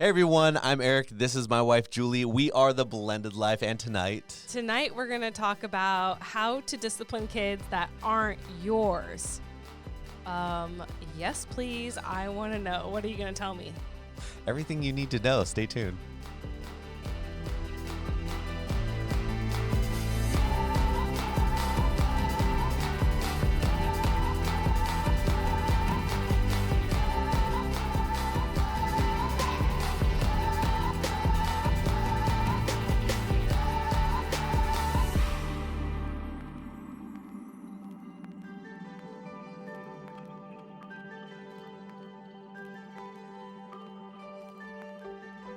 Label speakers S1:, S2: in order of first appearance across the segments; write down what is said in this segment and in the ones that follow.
S1: Hey everyone, I'm Eric. This is my wife Julie. We are the Blended Life, and
S2: Tonight we're going to talk about how to discipline kids that aren't yours. Yes, please. I want to know. What are you going to tell me?
S1: everything you need to know. Stay tuned.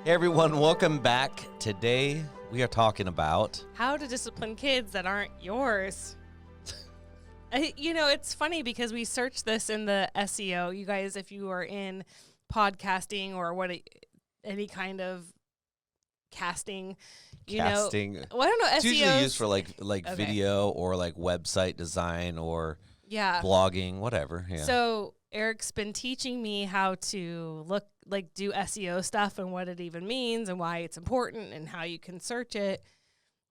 S1: Hey everyone, welcome back. Today we are talking about
S2: How to discipline kids that aren't yours. It's funny because we searched this in the SEO. You guys, if you are in podcasting or any kind of casting,
S1: casting.
S2: Well, I don't know.
S1: It's usually
S2: SEOs
S1: used for like
S2: Okay.
S1: video or like website design or blogging, whatever. Yeah.
S2: So Eric's been teaching me how to do SEO stuff and what it even means and why it's important and how you can search it.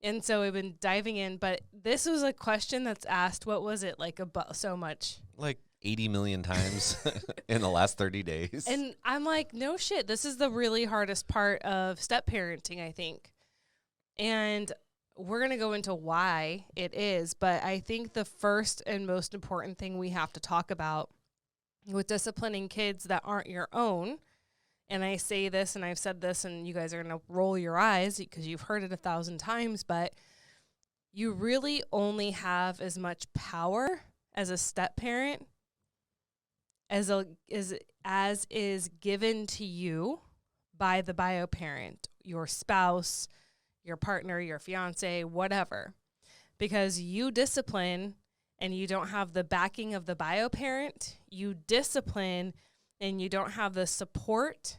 S2: And so we've been diving in, but this was a question that's asked, what was it, like about so much?
S1: Like 80 million times in the last 30 days.
S2: And I'm like, no shit, this is the really hardest part of step parenting, I think. And we're going to go into why it is, but I think the first and most important thing we have to talk about with disciplining kids that aren't your own, and I say this and I've said this and you guys are going to roll your eyes because you've heard it 1,000 times, but you really only have as much power as a step parent as is given to you by the bio parent, your spouse, your partner, your fiance, whatever. Because you discipline and you don't have the backing of the bio parent, you discipline and you don't have the support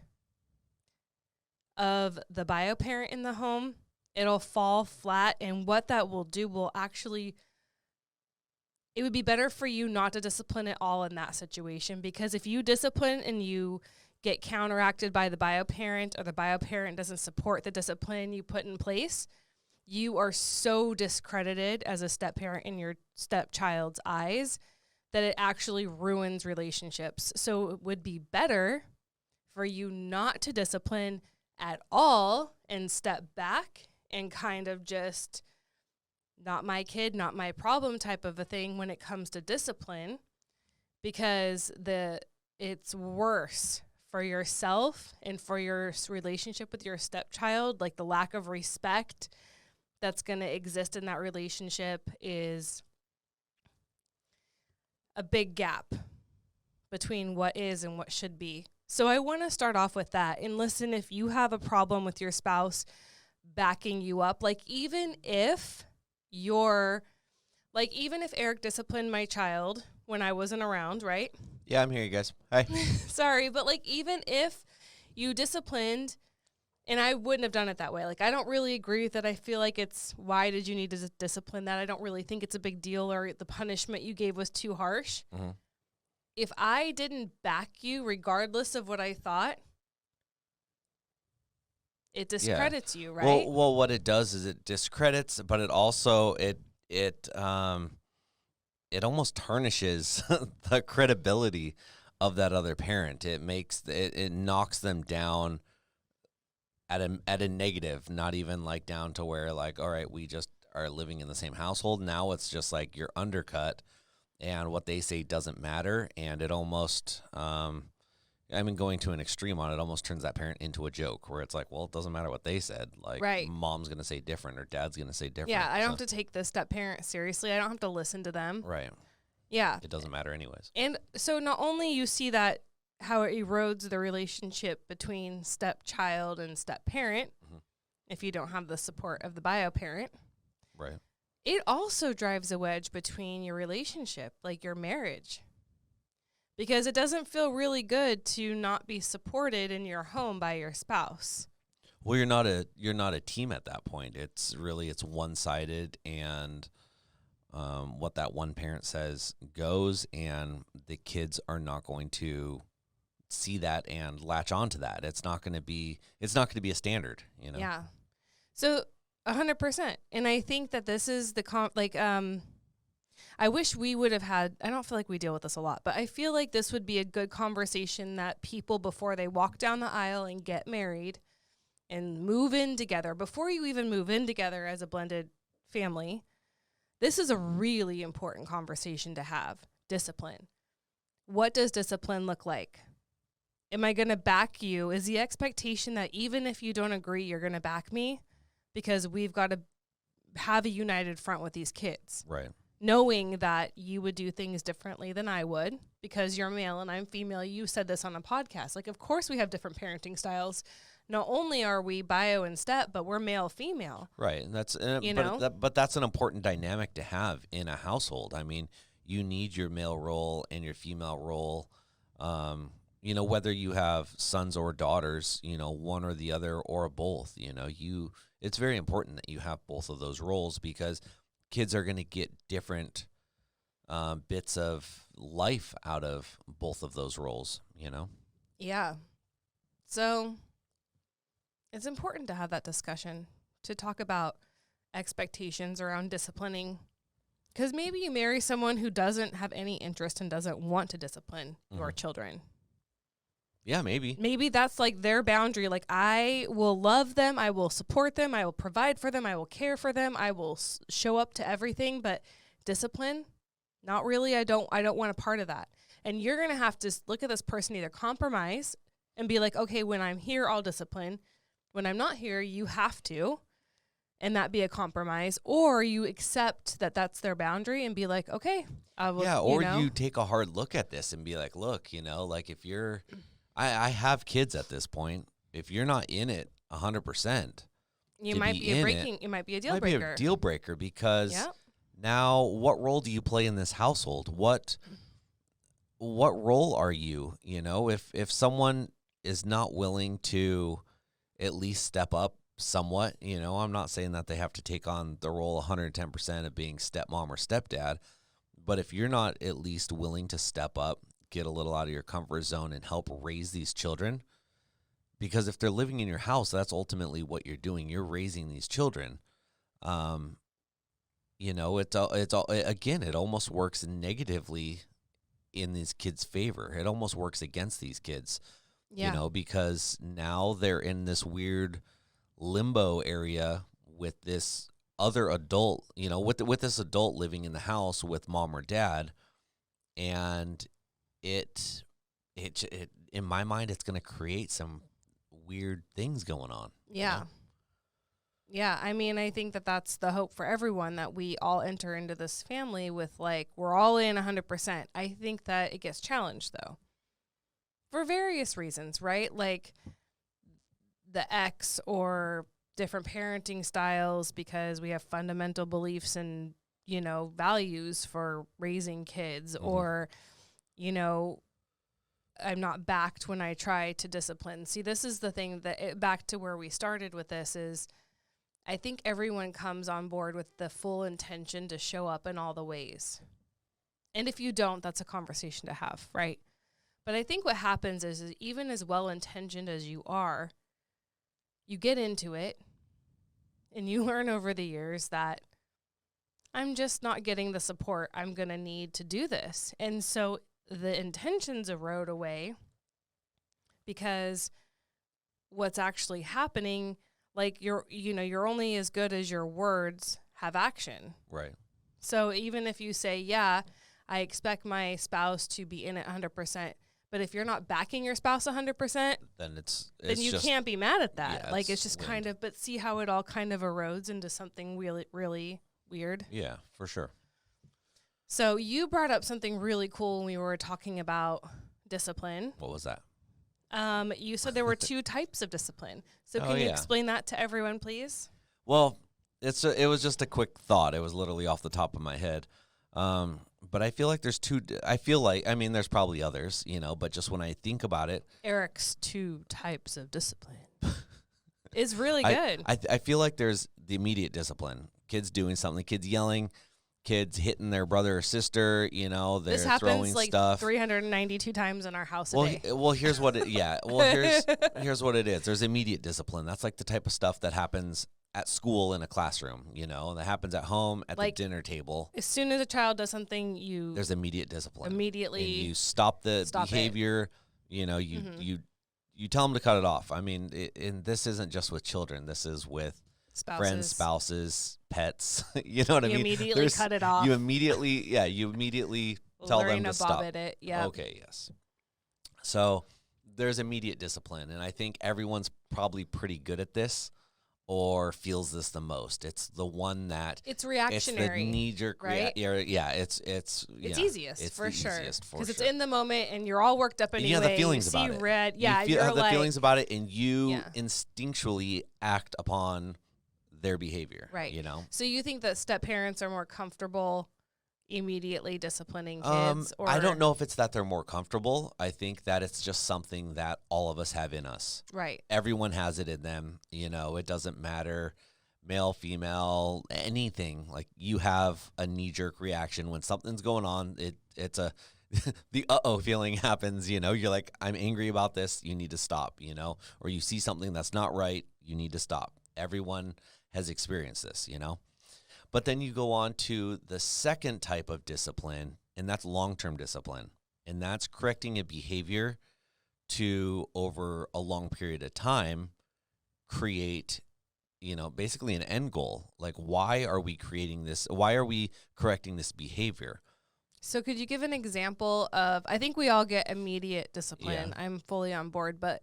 S2: of the bio parent in the home, it'll fall flat. And what that will do will actually, it would be better for you not to discipline at all in that situation. Because if you discipline and you get counteracted by the bio parent, or the bio parent doesn't support the discipline you put in place, you are so discredited as a step parent in your stepchild's eyes that it actually ruins relationships. So it would be better for you not to discipline at all and step back and kind of just not my kid, not my problem type of a thing when it comes to discipline, because it's worse for yourself and for your relationship with your stepchild. Like the lack of respect that's going to exist in that relationship is a big gap between what is and what should be. So I want to start off with that. And listen, if you have a problem with your spouse backing you up, even if Eric disciplined my child when I wasn't around, right?
S1: Yeah, I'm here, you guys. Hi.
S2: Sorry, but even if you disciplined, and I wouldn't have done it that way. I don't really agree with it. I feel like why did you need to discipline that? I don't really think it's a big deal, or the punishment you gave was too harsh. Mm-hmm. If I didn't back you, regardless of what I thought, it discredits you, right?
S1: Well, what it does is it discredits, but it also it almost tarnishes the credibility of that other parent. It knocks them down at a negative, not even down to where all right, we just are living in the same household. Now it's just you're undercut and what they say doesn't matter. And it almost, going to an extreme on it, almost turns that parent into a joke where it's well, it doesn't matter what they said.
S2: Right.
S1: Mom's going to say different or dad's going to say different.
S2: Yeah, I don't have to take the step parent seriously. I don't have to listen to them.
S1: Right.
S2: Yeah.
S1: It doesn't matter anyways.
S2: And so not only you see that, how it erodes the relationship between stepchild and step-parent, mm-hmm. if you don't have the support of the bio parent.
S1: Right.
S2: It also drives a wedge between your relationship, your marriage. Because it doesn't feel really good to not be supported in your home by your spouse.
S1: Well, you're not a team at that point. It's one-sided, and what that one parent says goes, and the kids are not going to see that and latch onto that. It's not going to be a standard, you know?
S2: Yeah. So 100%. And I think that this is the I wish we would have had, I don't feel like we deal with this a lot, but I feel like this would be a good conversation that people, before they walk down the aisle and get married and move in together, before you even move in together as a blended family, this is a really important conversation to have. Discipline. What does discipline look like? Am I going to back you? Is the expectation that even if you don't agree, you're going to back me? Because we've got to have a united front with these kids.
S1: Right.
S2: Knowing that you would do things differently than I would because you're male and I'm female. You said this on a podcast. Like, of course we have different parenting styles. Not only are we bio and step, but we're male, female.
S1: Right. And that's,
S2: know?
S1: but that's an important dynamic to have in a household. I mean, you need your male role and your female role. You know, whether you have sons or daughters, you know, one or the other or both, you know, it's very important that you have both of those roles, because kids are going to get different bits of life out of both of those roles, you know?
S2: Yeah. So it's important to have that discussion, to talk about expectations around disciplining. Because maybe you marry someone who doesn't have any interest and doesn't want to discipline your children.
S1: Yeah, maybe.
S2: Maybe that's like their boundary. Like, I will love them. I will support them. I will provide for them. I will care for them. I will show up to everything. But discipline, not really. I don't want a part of that. And you're going to have to look at this person, either compromise and be like, okay, when I'm here, I'll discipline. When I'm not here, you have to. And that be a compromise. Or you accept that that's their boundary and be like, okay, I will.
S1: Yeah, or you take a hard look at this and be like, look, you know, like if you're... I have kids at this point. If you're not in it 100%,
S2: it might be a deal breaker.
S1: Be a deal breaker, because now what role do you play in this household? What role are you? You know, if someone is not willing to at least step up somewhat, you know, I'm not saying that they have to take on the role 110% of being stepmom or stepdad, but if you're not at least willing to step up, get a little out of your comfort zone and help raise these children, because if they're living in your house, that's ultimately what you're doing. You're raising these children. You know, it almost works negatively in these kids' favor. It almost works against these kids, you know, because now they're in this weird limbo area with this other adult, you know, with this adult living in the house with mom or dad, and it in my mind, it's going to create some weird things going on.
S2: Yeah. You know? Yeah. I mean, I think that that's the hope for everyone, that we all enter into this family with, like, we're all in 100%. I think that it gets challenged, though, for various reasons, right? Like the ex or different parenting styles, because we have fundamental beliefs and, you know, values for raising kids, or, you know, I'm not backed when I try to discipline. See, this is the thing back to where we started with this is, I think everyone comes on board with the full intention to show up in all the ways. And if you don't, that's a conversation to have, right? But I think what happens is even as well-intentioned as you are, you get into it and you learn over the years that I'm just not getting the support I'm going to need to do this. And so the intentions erode away, because what's actually happening, like, you're only as good as your words have action.
S1: Right.
S2: So even if you say, yeah, I expect my spouse to be in it 100%, but if you're not backing your spouse 100%,
S1: then
S2: then you can't be mad at that.
S1: Yeah,
S2: like, it's just kind of, but see how it all kind of erodes into something really, really weird.
S1: Yeah, for sure.
S2: So you brought up something really cool when we were talking about discipline.
S1: What was that?
S2: You said there were two types of discipline. So can you explain that to everyone, please?
S1: Well, it was just a quick thought. It was literally off the top of my head. But I feel like there's there's probably others, you know, but just when I think about it,
S2: Eric's two types of discipline is really good.
S1: I feel like there's the immediate discipline, kids doing something, kids yelling, kids hitting their brother or sister, you know, they're
S2: This
S1: throwing
S2: happens like
S1: stuff.
S2: 392 times in our house a day.
S1: Well, here's what it, yeah. Well, here's what it is. There's immediate discipline. That's like the type of stuff that happens at school in a classroom, you know, that happens at home at
S2: Like,
S1: the dinner table.
S2: As soon as a child does something, you
S1: There's immediate discipline.
S2: immediately
S1: And you stop the behavior. You know, you tell them to cut it off. I mean, and this isn't just with children. This is with friends, spouses, pets. You know what I mean?
S2: Immediately cut it off.
S1: You immediately tell them to stop.
S2: It. Yeah.
S1: Okay, yes. So there's immediate discipline, and I think everyone's probably pretty good at this or feels this the most. It's the one that
S2: it's reactionary.
S1: It's the knee-jerk,
S2: right?
S1: It's
S2: easiest for sure
S1: because
S2: it's in the moment, and you're all worked up anyway.
S1: You have the feelings about it.
S2: Red,
S1: you have the feelings about it, and you instinctually act upon their behavior,
S2: right?
S1: You know.
S2: So you think that step parents are more comfortable immediately disciplining kids? Or
S1: I don't know if it's that they're more comfortable. I think that it's just something that all of us have in us.
S2: Right.
S1: Everyone has it in them. You know, it doesn't matter, male, female, anything. Like, you have a knee-jerk reaction when something's going on. It's a the uh-oh feeling happens. You know, you're like, I'm angry about this. You need to stop. You know, or you see something that's not right. You need to stop. Everyone has experienced this. You know. But then you go on to the second type of discipline, and that's long-term discipline. And that's correcting a behavior to, over a long period of time, create, you know, basically an end goal. Like, why are we creating this? Why are we correcting this behavior?
S2: So could you give an example of, I think we all get immediate discipline. Yeah. I'm fully on board, but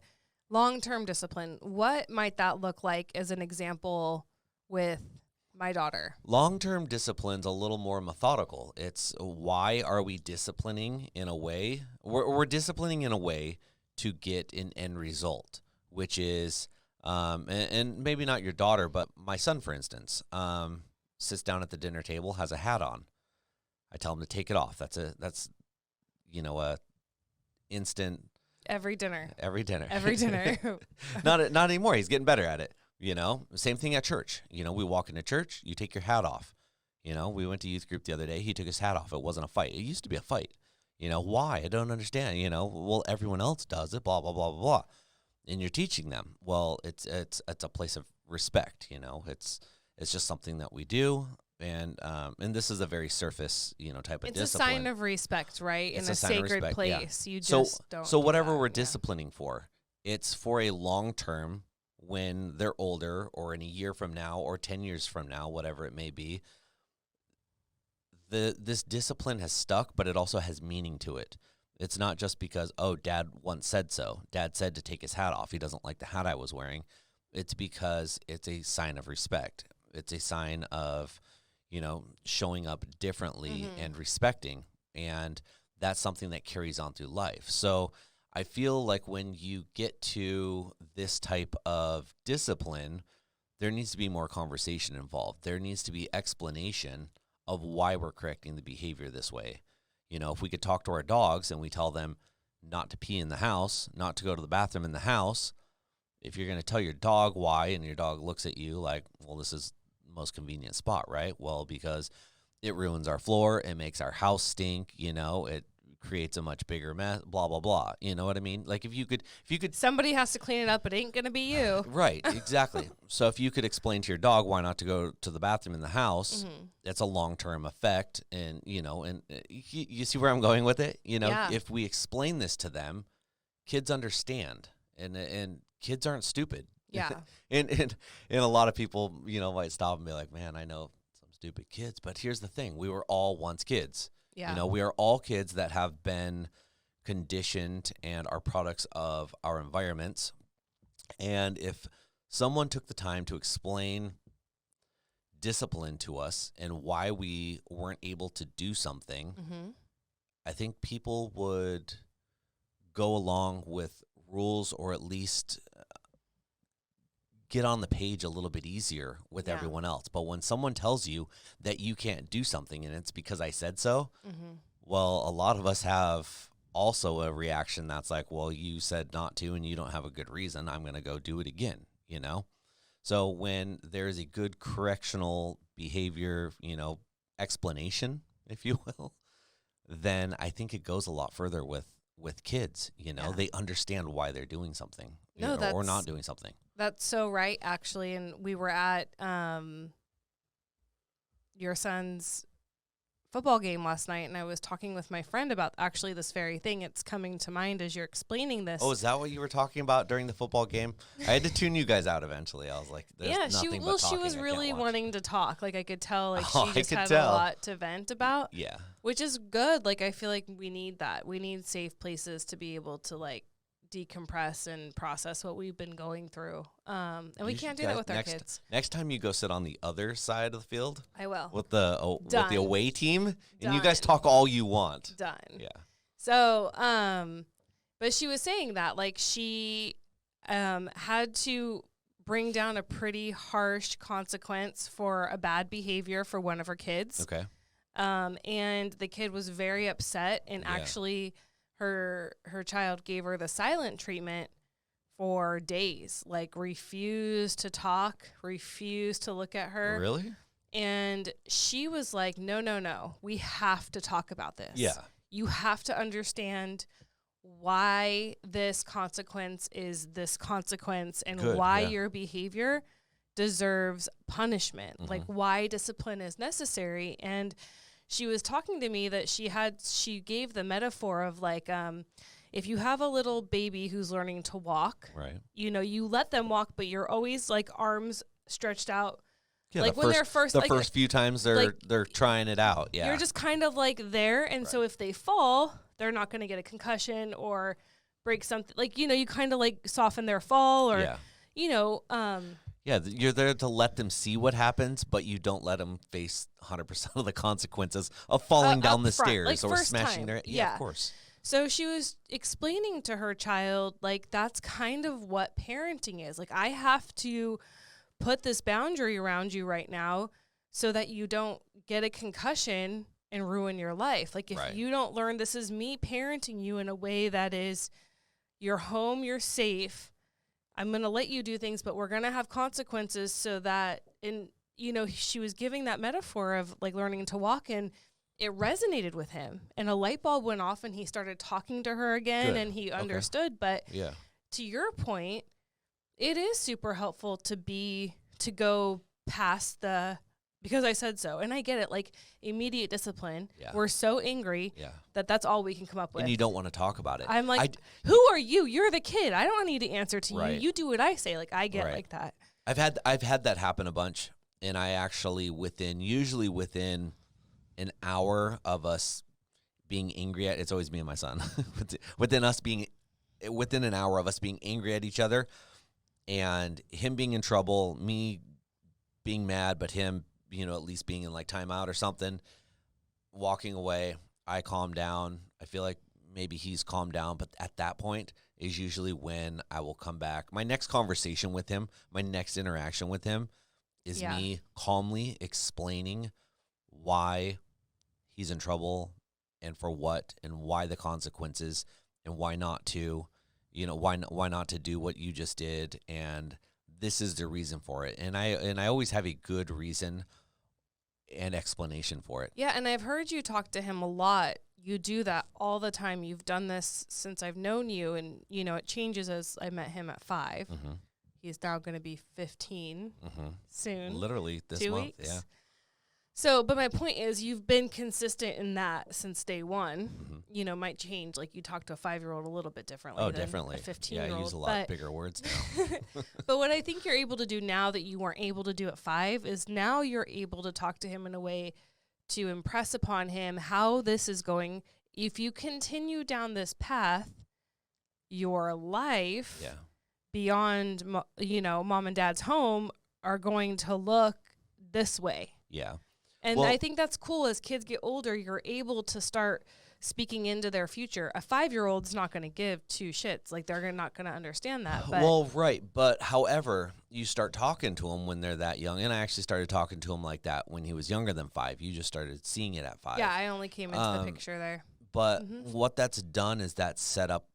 S2: long-term discipline, what might that look like as an example with my daughter?
S1: Long-term discipline's a little more methodical. It's, why are we disciplining in a way? We're disciplining in a way to get an end result, which is, and maybe not your daughter, but my son, for instance, sits down at the dinner table, has a hat on. I tell him to take it off. That's you know, a instant.
S2: Every dinner.
S1: Not anymore. He's getting better at it. You know, same thing at church. You know, we walk into church, you take your hat off. You know, we went to youth group the other day. He took his hat off. It wasn't a fight. It used to be a fight. You know, why? I don't understand. You know, well, everyone else does it, blah, blah, blah, blah, blah. And you're teaching them. Well, it's a place of respect. You know, it's just something that we do. And this is a very surface, you know, type of discipline. It's a sign
S2: of respect, right?
S1: It's
S2: in a sacred place. Yeah. You just don't.
S1: So whatever we're disciplining for, it's for a long term. When they're older, or in a year from now, or 10 years from now, whatever it may be, this discipline has stuck, but it also has meaning to it. It's not just because, oh, Dad once said so. Dad said to take his hat off. He doesn't like the hat I was wearing. It's because it's a sign of respect. It's a sign of, you know, showing up differently and respecting. And that's something that carries on through life. So I feel like when you get to this type of discipline, there needs to be more conversation involved. There needs to be explanation of why we're correcting the behavior this way. You know, if we could talk to our dogs and we tell them not to pee in the house, not to go to the bathroom in the house, if you're going to tell your dog why, and your dog looks at you like, well, this is the most convenient spot, right? Well, because it ruins our floor, it makes our house stink, you know, it creates a much bigger mess, blah, blah, blah. You know what I mean? Like, if you could
S2: somebody has to clean it up. It ain't going to be you.
S1: Right. Exactly. So if you could explain to your dog why not to go to the bathroom in the house, it's a long-term effect. And, you know, and you see where I'm going with it? You know, if we explain this to them, kids understand, and kids aren't stupid.
S2: Yeah.
S1: and a lot of people, you know, might stop and be like, man, I know some stupid kids, but here's the thing. We were all once kids.
S2: Yeah.
S1: You know, we are all kids that have been conditioned and are products of our environments. And if someone took the time to explain discipline to us and why we weren't able to do something, I think people would go along with rules, or at least get on the page a little bit easier with everyone else. But when someone tells you that you can't do something and it's because I said so, well, a lot of us have also a reaction that's like, well, you said not to and you don't have a good reason. I'm going to go do it again, you know? So when there is a good correctional behavior, you know, explanation, if you will, then I think it goes a lot further with kids. You know, they understand why they're doing something or not doing something.
S2: That's so right, actually. And we were at your son's football game last night, and I was talking with my friend about actually this very thing. It's coming to mind as you're explaining this.
S1: Oh, is that what you were talking about during the football game? I had to tune you guys out eventually. I was like, there's nothing but talking.
S2: She was really wanting to talk. Like, I could tell, like,
S1: Oh,
S2: she just had a lot to vent about.
S1: Yeah.
S2: Which is good. Like, I feel like we need that. We need safe places to be able to, like, decompress and process what we've been going through. And we can't do that with our kids.
S1: Next time you go sit on the other side of the field.
S2: I will.
S1: With the away team. And you guys
S2: Done.
S1: talk all you want.
S2: Done.
S1: Yeah.
S2: So, but she was saying that, like, she had to bring down a pretty harsh consequence for a bad behavior for one of her kids.
S1: Okay.
S2: And the kid was very upset, and actually her child gave her the silent treatment for days, like refused to talk, refused to look at her.
S1: Really?
S2: And she was like, no, we have to talk about this.
S1: Yeah.
S2: You have to understand why this consequence is this consequence and why your behavior deserves punishment, like why discipline is necessary. And she was talking to me that she gave the metaphor of, like, if you have a little baby who's learning to walk,
S1: right?
S2: You know, you let them walk, but you're always, like, arms stretched out.
S1: Yeah,
S2: like, when they're first,
S1: the first few times they're trying it out. Yeah.
S2: You're just kind of, like, there. And so if they fall, they're not going to get a concussion or break something. Like, you know, you kind of, like, soften their fall or, you know,
S1: yeah, you're there to let them see what happens, but you don't let them face 100% of the consequences of falling down the stairs, like, or smashing their. Yeah, of course.
S2: So she was explaining to her child, like, that's kind of what parenting is. Like, I have to put this boundary around you right now so that you don't get a concussion and ruin your life. Like, if you don't learn, this is me parenting you in a way that is, you're home, you're safe. I'm going to let you do things, but we're going to have consequences so that, you know, she was giving that metaphor of, like, learning to walk, and it resonated with him, and a light bulb went off, and he started talking to her again. Good. And he understood. But to your point, it is super helpful to go past because I said so. And I get it. Like, immediate discipline. Yeah. We're so angry that's all we can come up with.
S1: And you don't want to talk about it.
S2: I'm like, who are you? You're the kid. I don't need to answer to you. You do what I say. Like, I get like that.
S1: I've had that happen a bunch. And I actually, usually within an hour of us being angry at, it's always me and my son, within an hour of us being angry at each other and him being in trouble, me being mad, but him, you know, at least being in, like, timeout or something, walking away, I calm down. I feel like maybe he's calmed down, but at that point is usually when I will come back. My next conversation with him, my next interaction with him is me calmly explaining why he's in trouble and for what and why the consequences and why not to, you know, why not to do what you just did, and this is the reason for it. And I always have a good reason and explanation for it.
S2: Yeah, and I've heard you talk to him a lot. You do that all the time. You've done this since I've known you, and, you know, it changes as I met him at 5. Mm-hmm. He's now going to be 15 soon.
S1: Literally this
S2: 2
S1: month,
S2: weeks.
S1: yeah.
S2: So, but my point is, you've been consistent in that since day one. Mm-hmm. You know, might change. Like, you talk to a 5-year-old a little bit differently.
S1: Oh, definitely.
S2: A 15-year-old.
S1: Yeah, I use a lot bigger words now.
S2: But what I think you're able to do now that you weren't able to do at 5 is now you're able to talk to him in a way to impress upon him how this is going. If you continue down this path, your life beyond, you know, mom and dad's home are going to look this way.
S1: Yeah.
S2: And I think that's cool. As kids get older, you're able to start speaking into their future. A 5-year-old's not going to give 2 shits. Like, they're not going to understand that. But
S1: well, right. But however, you start talking to them when they're that young. And I actually started talking to him like that when he was younger than 5. You just started seeing it at 5.
S2: Yeah, I only came into the picture there.
S1: But what that's done is that set up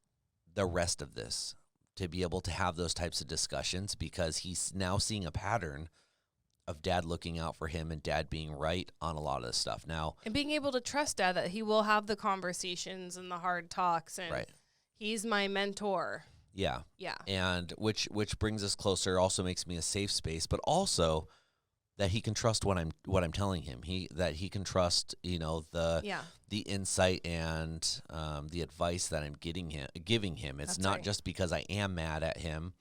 S1: the rest of this to be able to have those types of discussions, because he's now seeing a pattern of dad looking out for him and dad being right on a lot of this stuff. Now,
S2: and being able to trust dad that he will have the conversations and the hard talks, and
S1: right.
S2: he's my mentor.
S1: Yeah.
S2: Yeah.
S1: And which brings us closer, also makes me a safe space, but also that he can trust what I'm telling him. That he can trust, the insight and the advice that I'm giving him. It's
S2: That's
S1: not
S2: right.
S1: just because I am mad at him,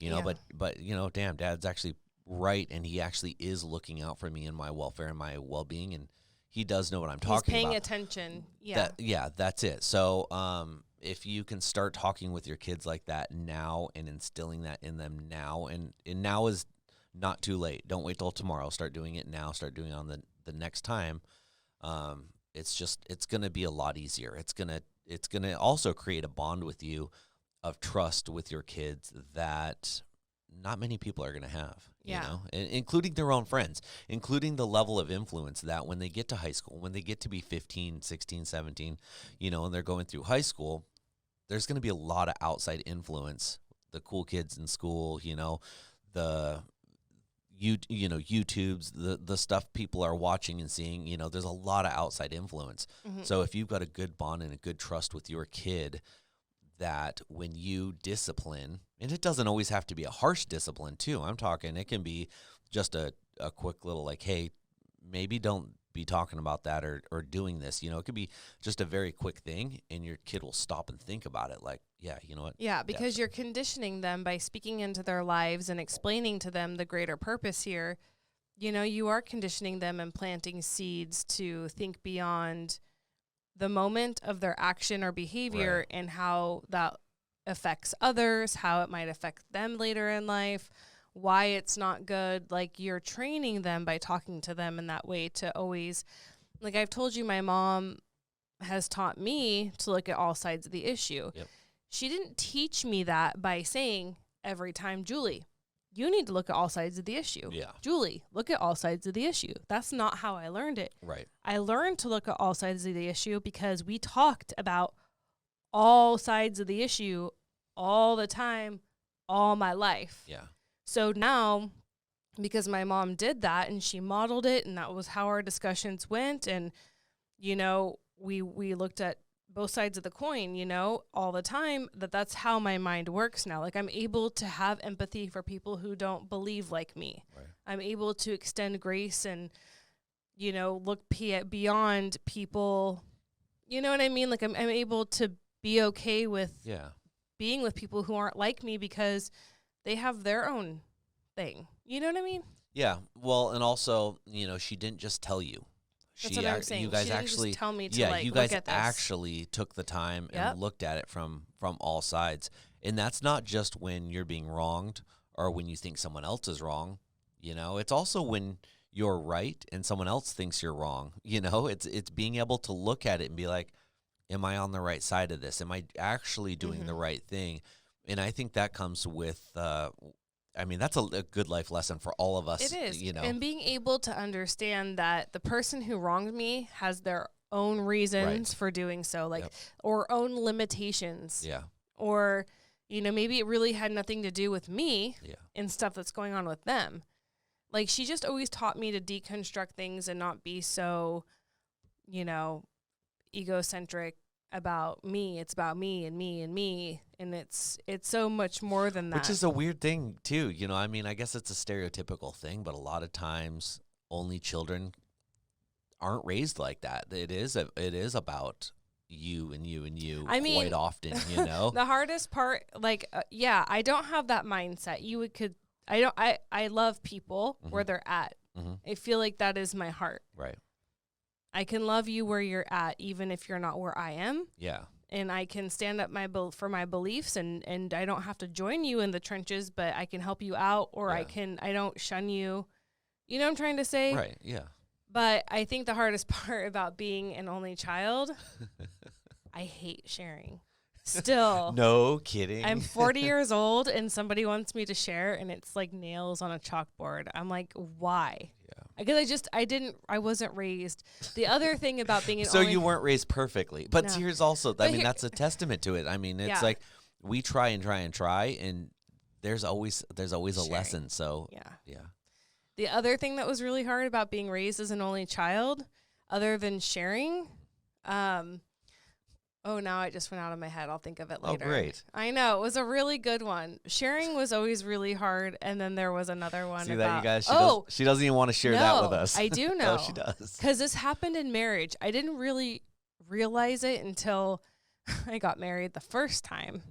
S2: Yeah.
S1: but damn, dad's actually right, and he actually is looking out for me and my welfare and my well-being, and he does know what I'm talking about.
S2: He's paying attention. Yeah.
S1: That's it. So if you can start talking with your kids like that now and instilling that in them now, and now is not too late. Don't wait till tomorrow. Start doing it now. Start doing it on the next time. It's going to be a lot easier. It's going to also create a bond with you of trust with your kids that not many people are going to have, including their own friends, including the level of influence that when they get to high school, when they get to be 15, 16, 17, and they're going through high school, there's going to be a lot of outside influence. The cool kids in school, the YouTubes, the stuff people are watching and seeing, there's a lot of outside influence.
S2: Mm-hmm.
S1: So if you've got a good bond and a good trust with your kid, that when you discipline, and it doesn't always have to be a harsh discipline too. I'm talking, it can be just a quick little like, hey, maybe don't be talking about that or doing this. It could be just a very quick thing, and your kid will stop and think about it. Like, yeah, you know what?
S2: Yeah, because you're conditioning them by speaking into their lives and explaining to them the greater purpose here. You are conditioning them and planting seeds to think beyond the moment of their action or behavior,
S1: Right.
S2: and how that affects others, how it might affect them later in life, why it's not good. Like, you're training them by talking to them in that way to always, like I've told you, my mom has taught me to look at all sides of the issue.
S1: Yep.
S2: She didn't teach me that by saying every time, Julie, you need to look at all sides of the issue.
S1: Yeah.
S2: Julie, look at all sides of the issue. That's not how I learned it.
S1: Right.
S2: I learned to look at all sides of the issue because we talked about all sides of the issue all the time, all my life.
S1: Yeah.
S2: So now, because my mom did that and she modeled it, and that was how our discussions went, and, we looked at both sides of the coin, all the time, that's how my mind works now. Like, I'm able to have empathy for people who don't believe like me.
S1: Right.
S2: I'm able to extend grace and, look beyond people. You know what I mean? Like, I'm able to be okay with being with people who aren't like me because they have their own thing. You know what I mean?
S1: Yeah. Well, and also, she didn't just tell you.
S2: That's what I'm saying.
S1: You guys
S2: she didn't
S1: actually
S2: just tell me to
S1: you guys
S2: look at this.
S1: actually took the time
S2: Yep.
S1: and looked at it from all sides. And that's not just when you're being wronged or when you think someone else is wrong. It's also when you're right and someone else thinks you're wrong. It's being able to look at it and be like, am I on the right side of this? Am I actually doing the right thing? And I think that comes with that's a good life lesson for all of us.
S2: It is. And being able to understand that the person who wronged me has their own reasons for doing so, or own limitations.
S1: Yeah.
S2: Or, maybe it really had nothing to do with me
S1: Yeah.
S2: and stuff that's going on with them. Like, she just always taught me to deconstruct things and not be so, egocentric about me. It's about me and me and me. And it's so much more than that.
S1: Which is a weird thing too. I guess it's a stereotypical thing, but a lot of times only children aren't raised like that. It is about you and you and you quite often,
S2: The hardest part, I don't have that mindset. I love people where they're at.
S1: Mm-hmm.
S2: I feel like that is my heart.
S1: Right.
S2: I can love you where you're at, even if you're not where I am.
S1: Yeah.
S2: And I can stand up for my beliefs, and I don't have to join you in the trenches, but I can help you out, or I don't shun you. You know what I'm trying to say?
S1: Right. Yeah.
S2: But I think the hardest part about being an only child, I hate sharing. Still.
S1: No kidding.
S2: I'm 40 years old and somebody wants me to share, and it's like nails on a chalkboard. I'm like, why?
S1: Yeah.
S2: Because I wasn't raised. The other thing about being an
S1: so
S2: only...
S1: you weren't raised perfectly. But
S2: No.
S1: here's also, that's a testament to it. It's like we try and try and try, and there's always a
S2: Sharing.
S1: lesson. So
S2: Yeah.
S1: yeah.
S2: The other thing that was really hard about being raised as an only child, other than sharing, now it just went out of my head. I'll think of it later.
S1: Oh, great.
S2: I know. It was a really good one. Sharing was always really hard. And then there was another one.
S1: See
S2: about,
S1: that, you guys? She doesn't even want to share that with us.
S2: I do know.
S1: Oh, she does.
S2: Because this happened in marriage. I didn't really realize it until I got married the first time.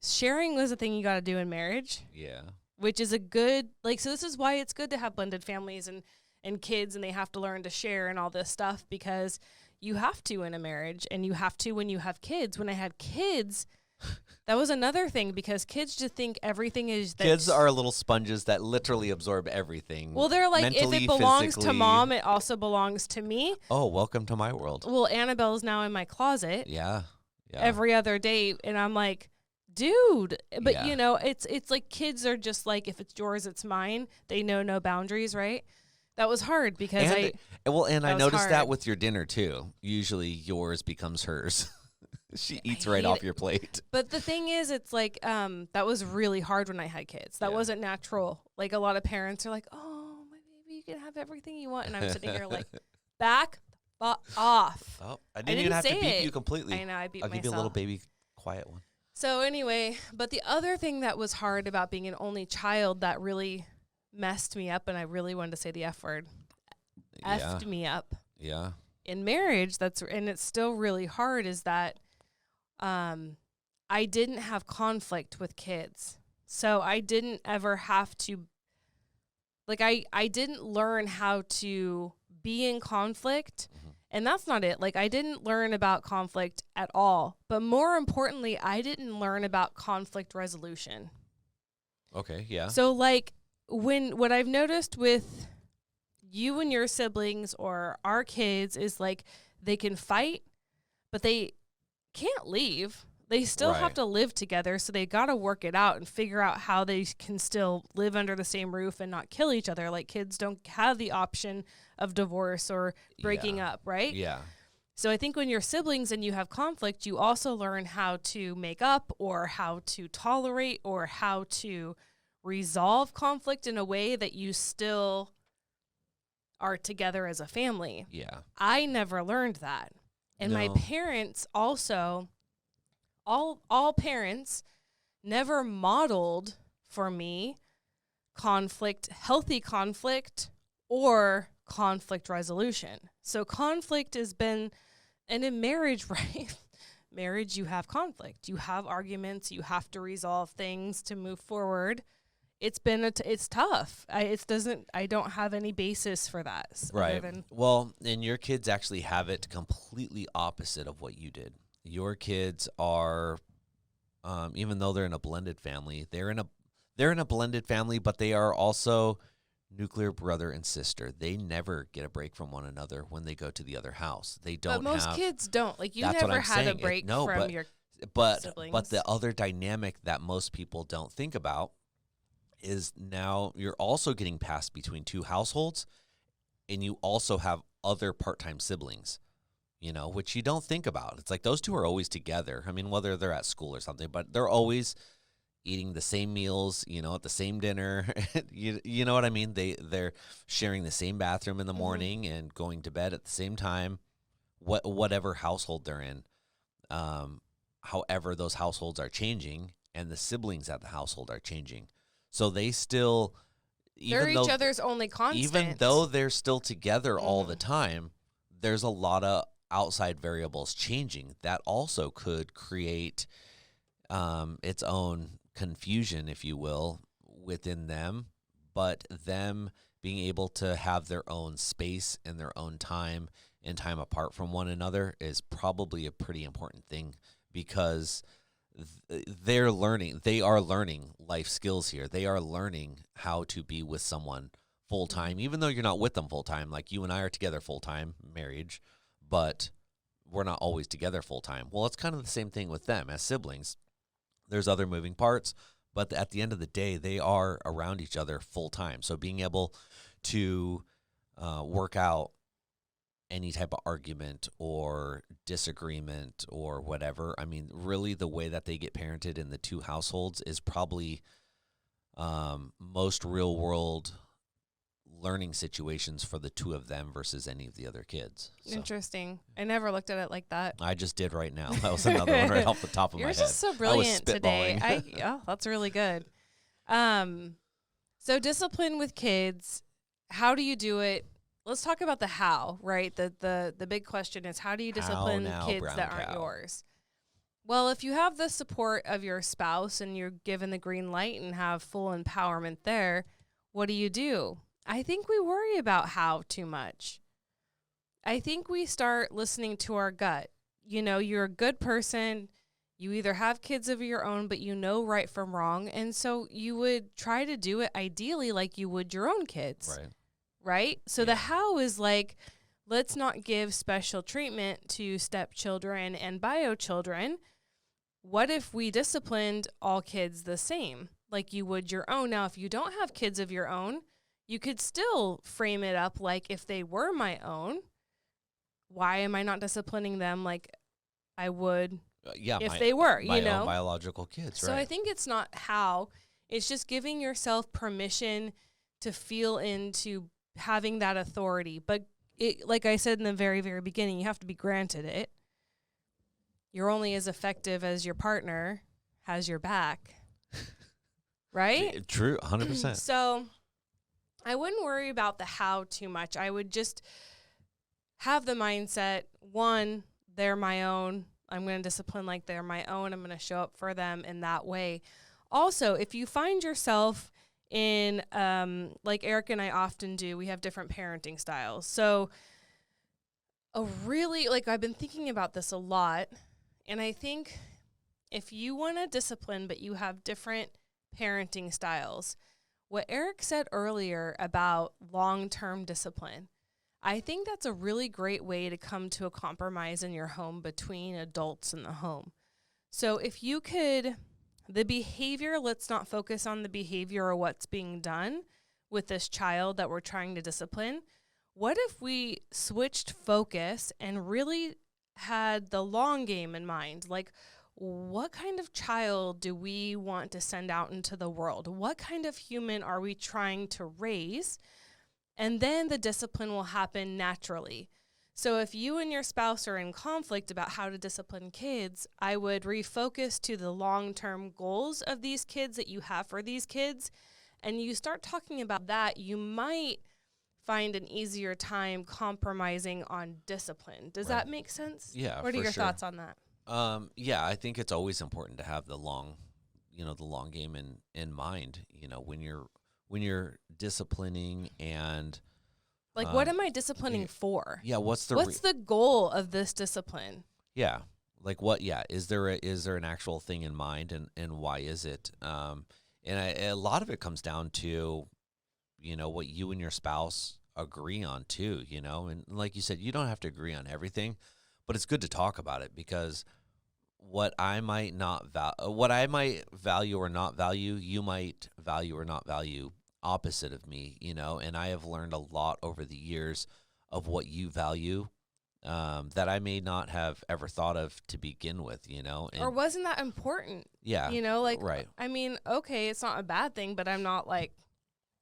S2: Sharing was a thing you got to do in marriage.
S1: Yeah.
S2: Which is a good, so this is why it's good to have blended families and kids, and they have to learn to share and all this stuff, because you have to in a marriage, and you have to when you have kids. When I had kids, that was another thing, because kids just think everything is...
S1: Kids are little sponges that literally absorb everything.
S2: Well, they're like,
S1: mentally,
S2: if it belongs
S1: physically.
S2: to mom, it also belongs to me.
S1: Oh, welcome to my world.
S2: Well, Annabelle's now in my closet.
S1: Yeah.
S2: Every other day, and I'm like... Dude, but
S1: Yeah.
S2: It's like kids are just like, if it's yours, it's mine. They know no boundaries, right? That was hard because
S1: I noticed
S2: hard.
S1: that with your dinner too. Usually yours becomes hers. She eats right off your plate.
S2: But the thing is, it's like that was really hard when I had kids. That wasn't natural. Like, a lot of parents are like, "Oh, my baby, you can have everything you want," and I'm sitting here like, back off.
S1: Oh, I didn't even have to beat you completely.
S2: I know, I beat
S1: I'll
S2: myself.
S1: give you a little baby quiet one.
S2: So anyway, but the other thing that was hard about being an only child that really messed me up, and I really wanted to say the F word, effed me up.
S1: Yeah.
S2: In marriage, and it's still really hard, is that I didn't have conflict with kids. So I didn't ever have to, I didn't learn how to be in conflict. And that's not it. I didn't learn about conflict at all. But more importantly, I didn't learn about conflict resolution.
S1: Okay, yeah.
S2: So, what I've noticed with you and your siblings or our kids is, they can fight, but they can't leave. They still have to live together, so they got to work it out and figure out how they can still live under the same roof and not kill each other. Kids don't have the option of divorce or breaking up, right?
S1: Yeah.
S2: So I think when you're siblings and you have conflict, you also learn how to make up or how to tolerate or how to resolve conflict in a way that you still are together as a family.
S1: Yeah.
S2: I never learned that. And my parents also... All parents never modeled for me conflict, healthy conflict, or conflict resolution. So conflict has been, and in marriage, right? Marriage, you have conflict, you have arguments, you have to resolve things to move forward. It's been, it's tough. I don't have any basis for that.
S1: Right. Well, and your kids actually have it completely opposite of what you did. Your kids are, even though they're in a blended family, they're in a blended family, but they are also nuclear brother and sister. They never get a break from one another when they go to the other house. They don't.
S2: But most kids don't. You
S1: that's
S2: never had a break from your siblings.
S1: But the other dynamic that most people don't think about is now you're also getting passed between two households, and you also have other part-time siblings. Which you don't think about. It's like those two are always together. I mean, whether they're at school or something, but they're always eating the same meals, at the same dinner. you know what I mean? They're sharing the same bathroom in the morning and going to bed at the same time, whatever household they're in. However, those households are changing, and the siblings at the household are changing. So they still...
S2: They're each other's only constant.
S1: Even though they're still together all the time, there's a lot of outside variables changing that also could create its own confusion, if you will, within them. But them being able to have their own space and their own time and time apart from one another is probably a pretty important thing, because they are learning life skills here. They are learning how to be with someone full time, even though you're not with them full time. Like you and I are together full time, marriage, but we're not always together full time. Well, it's kind of the same thing with them as siblings. There's other moving parts, but at the end of the day, they are around each other full time. So being able to work out any type of argument or disagreement or whatever, I mean, really the way that they get parented in the two households is probably most real world learning situations for the two of them versus any of the other kids. So
S2: Interesting. I never looked at it like that.
S1: I just did right now. That was another one right off the top of my
S2: You're
S1: head.
S2: just so brilliant today. Oh, that's really good. So discipline with kids, how do you do it? Let's talk about the how, right? The big question is, how do you discipline kids that aren't yours? Well, if you have the support of your spouse and you're given the green light and have full empowerment there, what do? I think we worry about how too much. I think we start listening to our gut. You know, you're a good person. You either have kids of your own, but you know right from wrong. And so you would try to do it ideally like you would your own kids.
S1: Right.
S2: Right? So the how is like, let's not give special treatment to stepchildren and bio children. What if we disciplined all kids the same, like you would your own? Now, if you don't have kids of your own, you could still frame it up like, if they were my own, why am I not disciplining them like I would if they were,
S1: my own biological kids,
S2: so
S1: right?
S2: I think it's not how, it's just giving yourself permission to feel into having that authority. But it, like I said in the very, very beginning, you have to be granted it. You're only as effective as your partner has your back, right?
S1: True, 100%.
S2: So I wouldn't worry about the how too much. I would just have the mindset, one, they're my own. I'm going to discipline like they're my own. I'm going to show up for them in that way. Also, if you find yourself in, like Eric and I often do, we have different parenting styles. So I've been thinking about this a lot. And I think if you want to discipline, but you have different parenting styles, what Eric said earlier about long-term discipline, I think that's a really great way to come to a compromise in your home between adults in the home. So if you could, the behavior, let's not focus on the behavior or what's being done with this child that we're trying to discipline. What if we switched focus and really had the long game in mind? Like, what kind of child do we want to send out into the world? What kind of human are we trying to raise? And then the discipline will happen naturally. So if you and your spouse are in conflict about how to discipline kids, I would refocus to the long-term goals of these kids that you have for these kids. And you start talking about that, you might find an easier time compromising on discipline. Does that make sense?
S1: Yeah.
S2: What are your thoughts on that?
S1: Yeah, I think it's always important to have the long game in mind, when you're disciplining and
S2: like, what am I disciplining for?
S1: Yeah. What's
S2: the goal of this discipline?
S1: Yeah. Like what? Yeah. Is there an actual thing in mind, and why is it? A lot of it comes down to, what you and your spouse agree on too, and like you said, you don't have to agree on everything, but it's good to talk about it, because what I might value or not value, you might value or not value opposite of me, and I have learned a lot over the years of what you value, that I may not have ever thought of to begin with,
S2: or wasn't that important?
S1: Yeah. Right.
S2: I mean, okay, it's not a bad thing, but I'm not like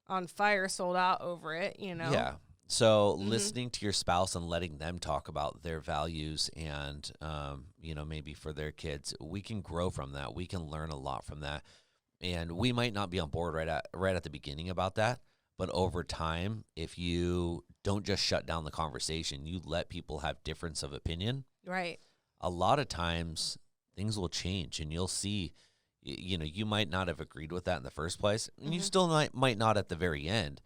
S2: on fire, sold out over it,
S1: Yeah. So listening to your spouse and letting them talk about their values and, maybe for their kids, we can grow from that. We can learn a lot from that. And we might not be on board right at the beginning about that. But over time, if you don't just shut down the conversation, you let people have difference of opinion.
S2: Right.
S1: A lot of times things will change, and you'll see, you might not have agreed with that in the first place. And you still might not at the very end.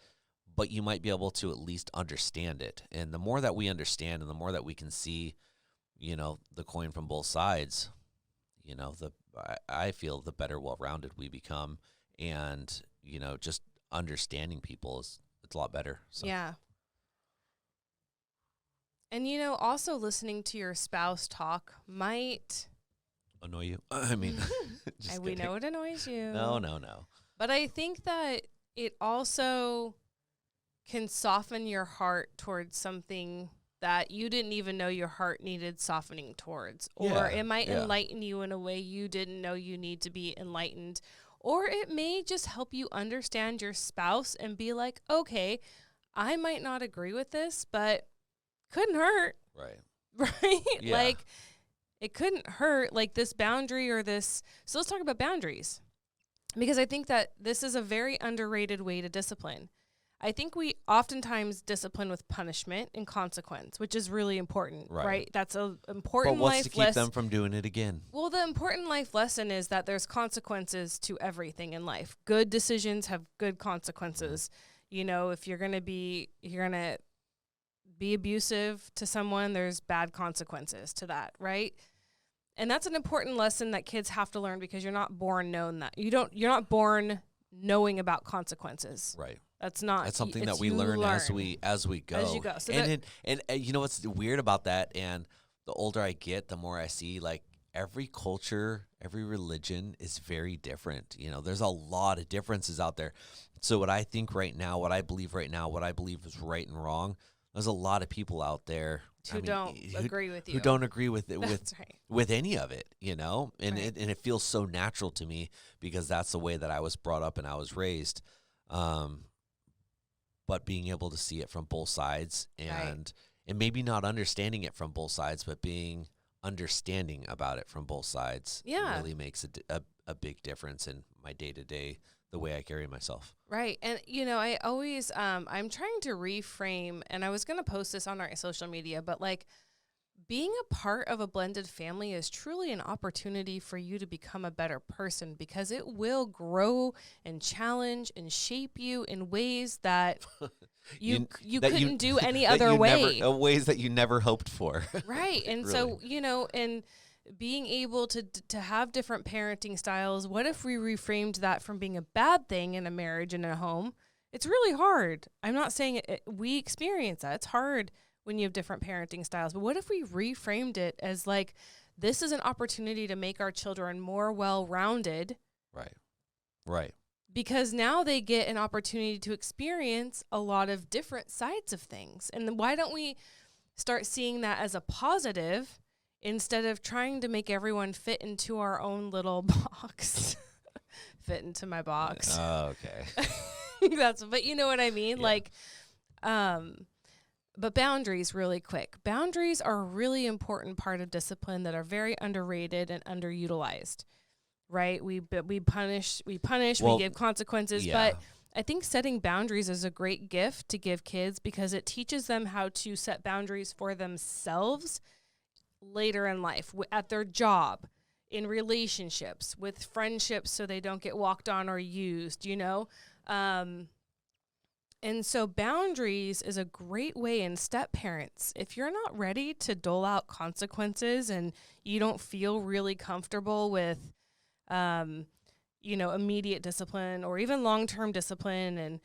S1: But you might be able to at least understand it. And the more that we understand and the more that we can see, the coin from both sides, I feel the better well-rounded we become. And, just understanding people it's a lot better. So.
S2: Yeah. And, also listening to your spouse talk might
S1: annoy you. I mean,
S2: we know it annoys you.
S1: No.
S2: But I think that it also can soften your heart towards something that you didn't even know your heart needed softening towards. Or it might enlighten you in a way you didn't know you need to be enlightened. Or it may just help you understand your spouse and be like, okay, I might not agree with this, but couldn't hurt,
S1: Right.
S2: right?
S1: Yeah.
S2: Like, it couldn't hurt, like this boundary or this. So let's talk about boundaries, because I think that this is a very underrated way to discipline. I think we oftentimes discipline with punishment and consequence, which is really important, right? That's an important
S1: But what's
S2: life
S1: to keep
S2: lesson.
S1: them from doing it again?
S2: Well, the important life lesson is that there's consequences to everything in life. Good decisions have good consequences. You know, if you're going to be abusive to someone, there's bad consequences to that, right? And that's an important lesson that kids have to learn, because you're not born you're not born knowing about consequences.
S1: Right.
S2: That's not.
S1: That's something that
S2: it's
S1: we
S2: you
S1: learn
S2: learn
S1: as we go.
S2: As you go. So
S1: and you know what's weird about that? And the older I get, the more I see, like, every culture, every religion is very different. You know, there's a lot of differences out there. So what I think right now, what I believe right now, what I believe is right and wrong, there's a lot of people out there
S2: who don't agree with you.
S1: Who don't agree with it,
S2: That's right.
S1: with any of it, you know? And
S2: Right.
S1: it feels so natural to me, because that's the way that I was brought up and I was raised. But being able to see it from both sides, and maybe not understanding it from both sides, but being understanding about it from both sides, really makes a big difference in my day-to-day, the way I carry myself.
S2: Right. And, you know, I always, I'm trying to reframe, and I was going to post this on our social media, but like, being a part of a blended family is truly an opportunity for you to become a better person, because it will grow and challenge and shape you in ways that you couldn't do any other way.
S1: Ways that you never hoped for.
S2: Right. And
S1: Really.
S2: so, you know, and being able to have different parenting styles, what if we reframed that from being a bad thing in a marriage and a home? It's really hard. I'm not saying we experience that. It's hard when you have different parenting styles. But what if we reframed it as like, this is an opportunity to make our children more well-rounded?
S1: Right. Right.
S2: Because now they get an opportunity to experience a lot of different sides of things. And then why don't we start seeing that as a positive, instead of trying to make everyone fit into our own little box? Fit into my box.
S1: Oh, okay.
S2: But you know what I mean?
S1: Yeah.
S2: Like, but boundaries, really quick. Boundaries are a really important part of discipline that are very underrated and underutilized, right? We punish, we give consequences,
S1: yeah.
S2: but I think setting boundaries is a great gift to give kids, because it teaches them how to set boundaries for themselves later in life, at their job, in relationships, with friendships, so they don't get walked on or used, you know? And so boundaries is a great way in step parents. If you're not ready to dole out consequences and you don't feel really comfortable with, you know, immediate discipline or even long-term discipline, and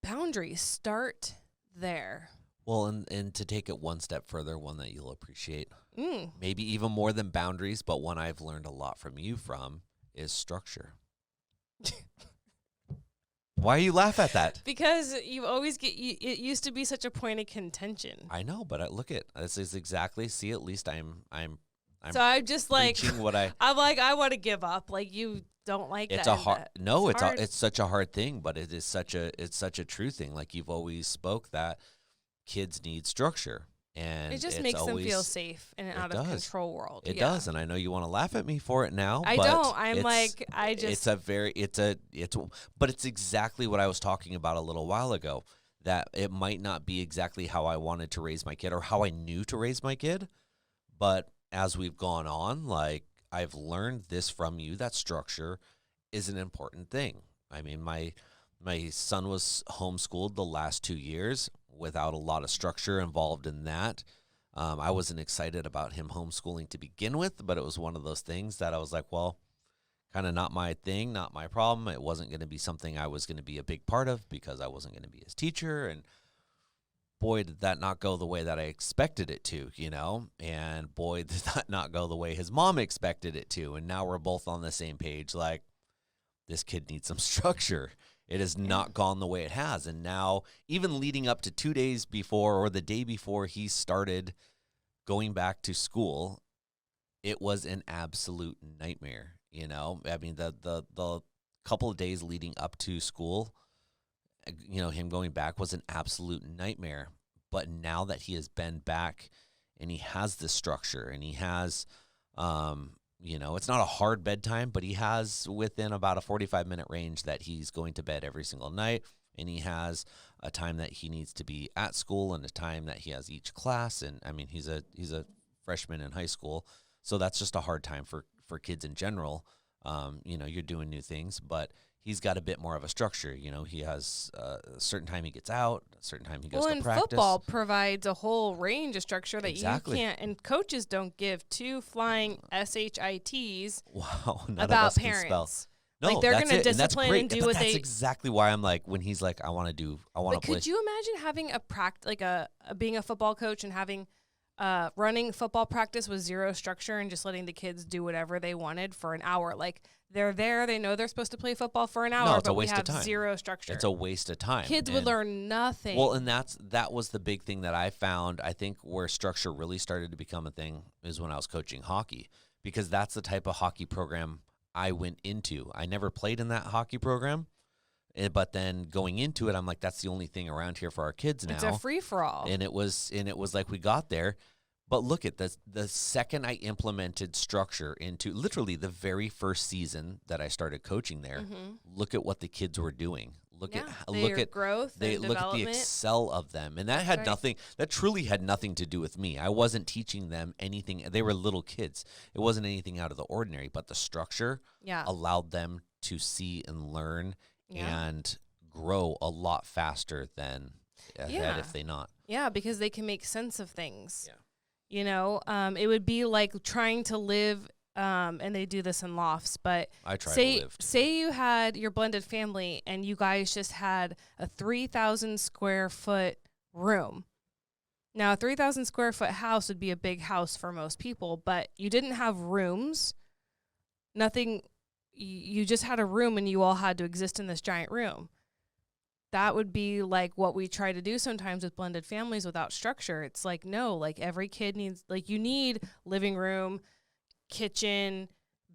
S2: boundaries, start there.
S1: Well, and to take it one step further, one that you'll appreciate,
S2: Mm.
S1: maybe even more than boundaries, but one I've learned a lot from you from, is structure. Why you laugh at that?
S2: Because you always it used to be such a point of contention.
S1: I know, but look at this is exactly. See, at least I'm
S2: so I'm just like,
S1: what
S2: I'm like, I want to give up. Like, you don't like
S1: it's
S2: that.
S1: a hard. No, it's
S2: hard.
S1: it's such a hard thing, but it's such a true thing. Like, you've always spoke that kids need structure, and
S2: it just makes them feel safe in an out of control world.
S1: It does, and I know you want to laugh at me for it now.
S2: I
S1: but
S2: don't. I'm like, I just.
S1: But it's exactly what I was talking about a little while ago. That it might not be exactly how I wanted to raise my kid or how I knew to raise my kid, but as we've gone on, like, I've learned this from you, that structure is an important thing. I mean, my son was homeschooled the last 2 years without a lot of structure involved in that. I wasn't excited about him homeschooling to begin with, but it was one of those things that I was like, well, kind of not my thing, not my problem. It wasn't going to be something I was going to be a big part of, because I wasn't going to be his teacher. And boy, did that not go the way that I expected it to, you know? And boy, did that not go the way his mom expected it to. And now we're both on the same page, like, this kid needs some structure. It has not gone the way it has. And now, even leading up to 2 days before, or the day before he started going back to school, it was an absolute nightmare, you know? I mean, the couple of days leading up to school, him going back was an absolute nightmare. But now that he has been back and he has this structure and he has, it's not a hard bedtime, but he has within about a 45-minute range that he's going to bed every single night. And he has a time that he needs to be at school and a time that he has each class. And I mean, he's a freshman in high school. So that's just a hard time for kids in general. You're doing new things, but he's got a bit more of a structure. He has a certain time he gets out, a certain time he goes to practice.
S2: Football provides a whole range of structure that
S1: Exactly.
S2: you can't, and coaches don't give two flying SHITs
S1: Wow, none
S2: about
S1: of us
S2: parents.
S1: can spell. No,
S2: Like, they're
S1: that's
S2: going to
S1: it, and that's
S2: discipline
S1: great.
S2: and do
S1: But
S2: what
S1: that's
S2: they.
S1: exactly why I'm like, when he's like, I want to
S2: But
S1: play.
S2: could you imagine having being a football coach and having running football practice with zero structure and just letting the kids do whatever they wanted for an hour? Like, they're there, they know they're supposed to play football for an hour,
S1: No, it's
S2: but
S1: a waste
S2: we
S1: of
S2: have
S1: time.
S2: zero structure.
S1: It's a waste of time.
S2: Kids would learn nothing.
S1: Well, and that was the big thing that I found. I think where structure really started to become a thing is when I was coaching hockey, because that's the type of hockey program I went into. I never played in that hockey program, but then going into it, I'm like, that's the only thing around here for our kids now.
S2: It's a free-for-all.
S1: And it was like we got there. But look at this, the second I implemented structure into literally the very first season that I started coaching there, look at what the kids were doing. Look at
S2: growth.
S1: Look at the excel of them. And that had nothing, that truly had nothing to do with me. I wasn't teaching them anything. They were little kids. It wasn't anything out of the ordinary, but the structure allowed them to see and learn and grow a lot faster than ahead if they not.
S2: Yeah, because they can make sense of things.
S1: Yeah.
S2: It would be like trying to live, and they do this in lofts, but
S1: I try to live too.
S2: Say you had your blended family and you guys just had a 3,000 square foot room. Now, a 3,000 square foot house would be a big house for most people, but you didn't have rooms, nothing. You just had a room and you all had to exist in this giant room. That would be like what we try to do sometimes with blended families without structure. It's like, no, like every kid needs, like you need living room, kitchen,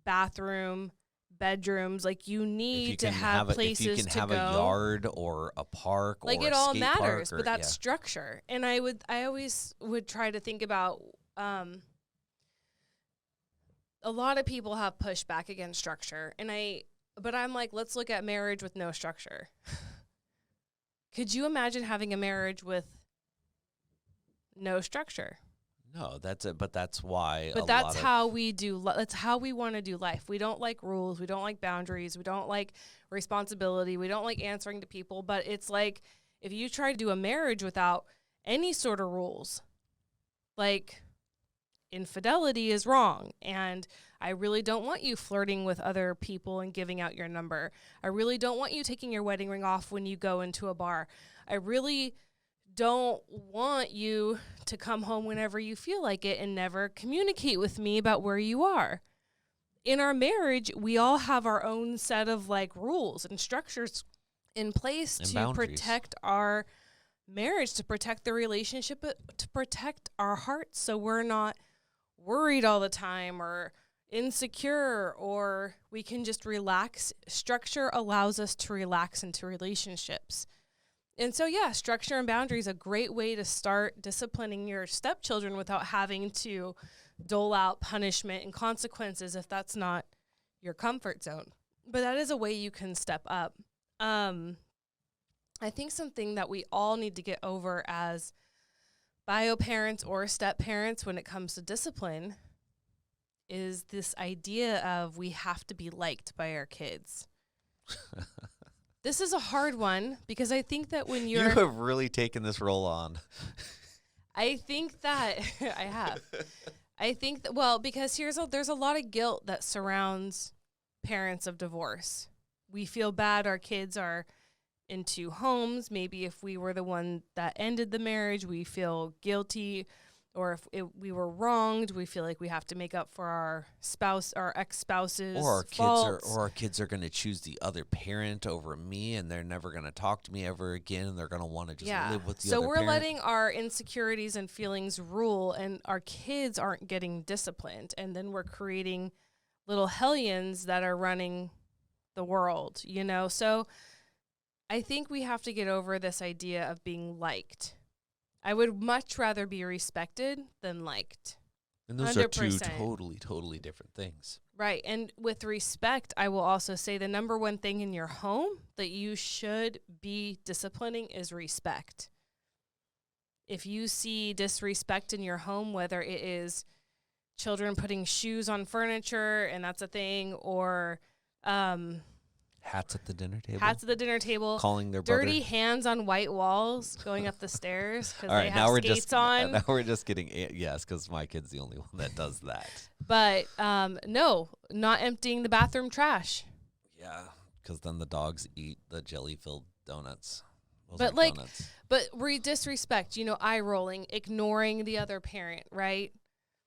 S2: bathroom, bedrooms. Like you need to have places to go. If you can have
S1: a yard or a park or a skate park.
S2: Like it all matters, but that's structure. And I always would try to think about, a lot of people have pushed back against structure. But I'm like, let's look at marriage with no structure. Could you imagine having a marriage with no structure?
S1: No, that's it. But that's why.
S2: But that's how we do. That's how we want to do life. We don't like rules. We don't like boundaries. We don't like responsibility. We don't like answering to people. But it's like if you try to do a marriage without any sort of rules, like infidelity is wrong, and I really don't want you flirting with other people and giving out your number. I really don't want you taking your wedding ring off when you go into a bar. I really don't want you to come home whenever you feel like it and never communicate with me about where you are. In our marriage, we all have our own set of like rules and structures in place
S1: and
S2: to
S1: boundaries.
S2: Protect our marriage, to protect the relationship, but to protect our hearts so we're not worried all the time or insecure, or we can just relax. Structure allows us to relax into relationships. And so, structure and boundaries are a great way to start disciplining your stepchildren without having to dole out punishment and consequences if that's not your comfort zone. But that is a way you can step up. I think something that we all need to get over as bio parents or step parents when it comes to discipline is this idea of we have to be liked by our kids. This is a hard one because I think that when
S1: you have really taken this role on.
S2: I think that I have. I think that, because there's a lot of guilt that surrounds parents of divorce. We feel bad our kids are in two homes. Maybe if we were the one that ended the marriage, we feel guilty. Or if we were wronged, we feel like we have to make up for our spouse, our ex-spouse's faults.
S1: Or our kids are going to choose the other parent over me, and they're never going to talk to me ever again, and they're going to want to just live with the other parent.
S2: So we're letting our insecurities and feelings rule, and our kids aren't getting disciplined, and then we're creating little hellions that are running the world, So I think we have to get over this idea of being liked. I would much rather be respected than liked.
S1: And those are two
S2: 100%.
S1: totally different things.
S2: Right. And with respect, I will also say the number one thing in your home that you should be disciplining is respect. If you see disrespect in your home, whether it is children putting shoes on furniture, and that's a thing, or
S1: hats at the dinner table, calling their
S2: dirty
S1: brother.
S2: hands on white walls going up the stairs because
S1: All
S2: they
S1: right,
S2: have skates on.
S1: Now we're just getting, yes, because my kid's the only one that does that.
S2: But no, not emptying the bathroom trash.
S1: Yeah, because then the dogs eat the jelly-filled donuts. Those
S2: But
S1: aren't donuts.
S2: but disrespect, eye rolling, ignoring the other parent, right?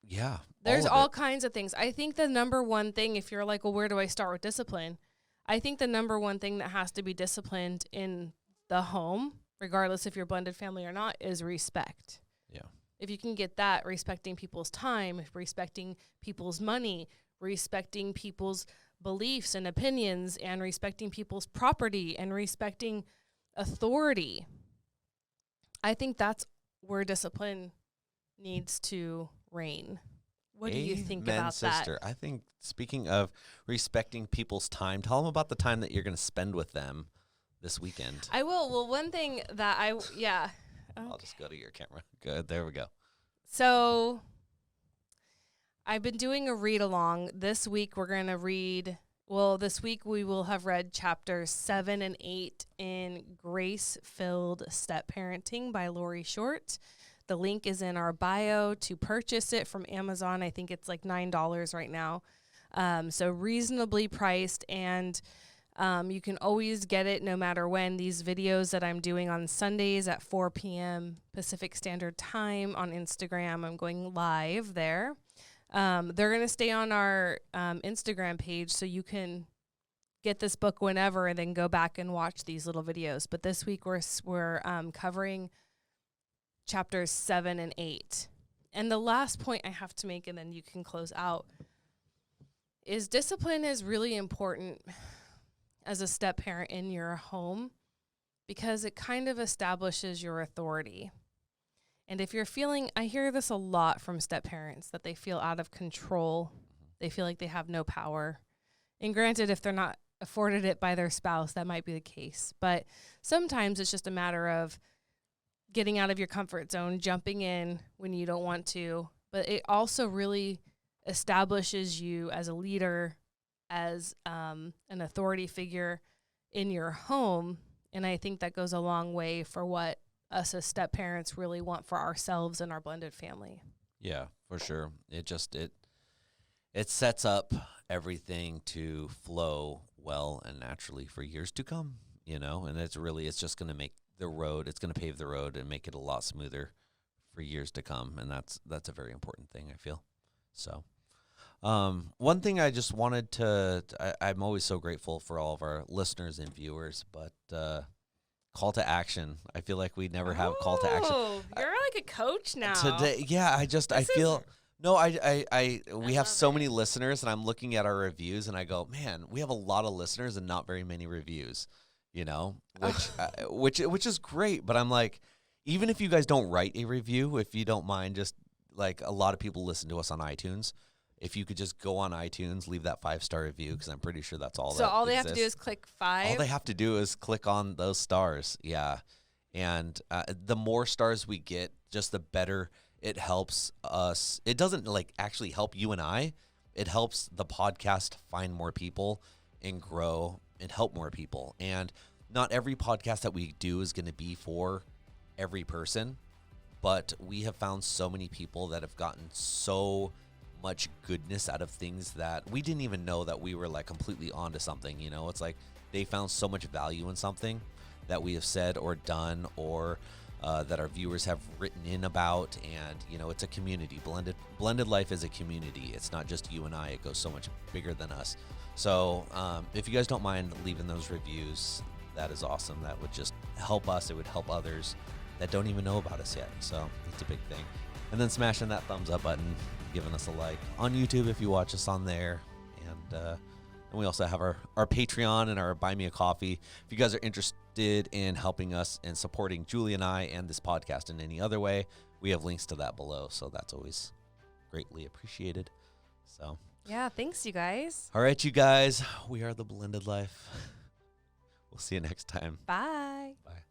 S1: Yeah.
S2: There's all kinds of things. I think the number one thing, if you're like, well, where do I start with discipline? I think the number one thing that has to be disciplined in the home, regardless if you're blended family or not, is respect.
S1: Yeah.
S2: If you can get that, respecting people's time, respecting people's money, respecting people's beliefs and opinions, and respecting people's property and respecting authority, I think that's where discipline needs to reign. What do you think about
S1: sister.
S2: that?
S1: I think, speaking of respecting people's time, tell them about the time that you're going to spend with them this weekend.
S2: I will. Well, one thing that
S1: I'll just go to your camera. Good. There we go.
S2: So I've been doing a read along. This week we're going to read, this week we will have read chapters 7 and 8 in Grace-Filled Step Parenting by Lori Short. The link is in our bio to purchase it from Amazon. I think it's like $9 right now. So reasonably priced, and you can always get it no matter when. These videos that I'm doing on Sundays at 4 p.m. Pacific Standard Time on Instagram, I'm going live there. They're going to stay on our Instagram page, so you can get this book whenever and then go back and watch these little videos. But this week we're covering chapters 7 and 8. And the last point I have to make, and then you can close out, is discipline is really important as a step parent in your home because it kind of establishes your authority. And if you're feeling, I hear this a lot from step parents, that they feel out of control. They feel like they have no power. And granted, if they're not afforded it by their spouse, that might be the case. But sometimes it's just a matter of getting out of your comfort zone, jumping in when you don't want to. But it also really establishes you as a leader, as an authority figure in your home. And I think that goes a long way for what us as step parents really want for ourselves and our blended family.
S1: Yeah, for sure. It sets up everything to flow well and naturally for years to come, and it's just going to make it's going to pave the road and make it a lot smoother for years to come. And that's a very important thing, I feel. So, one thing I just wanted I'm always so grateful for all of our listeners and viewers, but, call to action. I feel like we never have call to action.
S2: You're like a coach now.
S1: Today, yeah, we have so many listeners, and I'm looking at our reviews and I go, man, we have a lot of listeners and not very many reviews. Which is great, but I'm like, even if you guys don't write a review, if you don't mind, just like a lot of people listen to us on iTunes, if you could just go on iTunes, leave that 5-star review, because I'm pretty sure that's all.
S2: So all they have to do is click 5.
S1: All they have to do is click on those stars, yeah. And the more stars we get, just the better it helps us. It doesn't actually help you and I. It helps the podcast find more people and grow and help more people. And not every podcast that we do is going to be for every person, but we have found so many people that have gotten so much goodness out of things that we didn't even know that we were completely onto something. It's like they found so much value in something that we have said or done, or that our viewers have written in about. And it's a community. Blended life is a community. It's not just you and I. It goes so much bigger than us. So if you guys don't mind leaving those reviews, that is awesome. That would just help us. It would help others that don't even know about us yet. So it's a big thing. And then smashing that thumbs up button, giving us a like on YouTube if you watch us on there. And we also have our Patreon and our Buy Me a Coffee. If you guys are interested in helping us and supporting Julie and I and this podcast in any other way, we have links to that below. So that's always greatly appreciated. So,
S2: yeah, thanks, you guys.
S1: all right, you guys, we are the Blended Life. We'll see you next time.
S2: Bye.
S1: Bye.